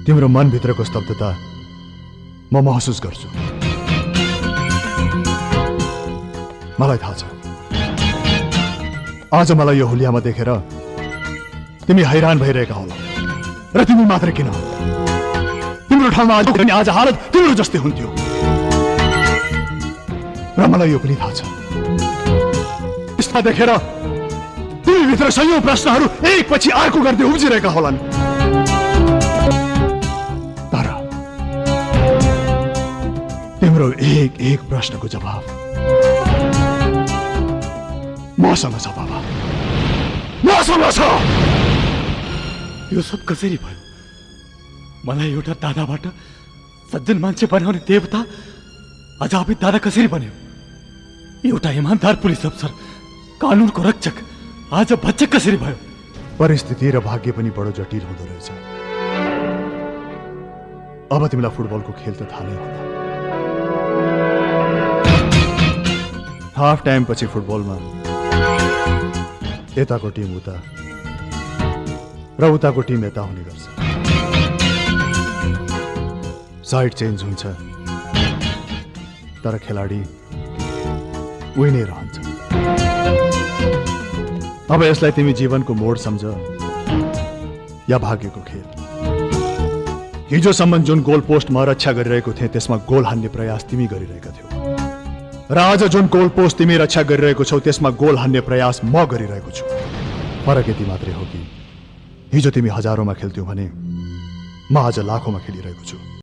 तिम्रो मनभित्रको स्तब्धता म महसुस गर्छु। मलाई थाहा छ आज मलाई यो हुलियामा देखेर तिमी हैरान भइरहेका होला र तिमी मात्र किन, तिम्रो ठाउँमा आज हालत तिम्रो जस्तै हुन्थ्यो। र मलाई यो पनि थाहा छ यसमा देखेर तिमी भित्र सयौं प्रश्नहरू एकपछि अर्को गर्दै उब्जिरहेका होलान्। तर तिम्रो एक एक प्रश्नको जवाफ मसँग छ बाबा, मसँग छ। यो सब कसरी भयो? मलाई एउटा दादाबाट सज्जन मान्छे बनाउने देवता आज अभी दादा कसरी बन्यो? एउटा इमानदार पुलिस अफसर, कानुनको रक्षक आज भक्षक कसरी भयो? परिस्थिति र भाग्य पनि बडो जटिल हुँदो रहेछ। अब तिमीलाई फुटबलको खेल त थाहा नै होला। हाफ टाइम पछि फुटबलमा यताको टिम उता र उताको टिम यता हुने गर्छ। साइड चेन्ज हुन्छ तर खेलाडी उही नै रहन्छ। अब यसलाई तिमी जीवनको मोड सम्झ या भाग्यको खेल। हिजोसम्म जुन गोल पोस्टमा रक्षा गरिरहेको थिए त्यसमा गोल हान्ने प्रयास तिमी गरिरहेका थियौ र आज जुन गोल पोस्ट तिमी रक्षा गरिरहेको छौ त्यसमा गोल हान्ने प्रयास म गरिरहेको छु। फरक यति मात्रै हो कि हिजो तिमी हजारौंमा खेल्थ्यौ भने म आज लाखौंमा खेलिरहेको छु।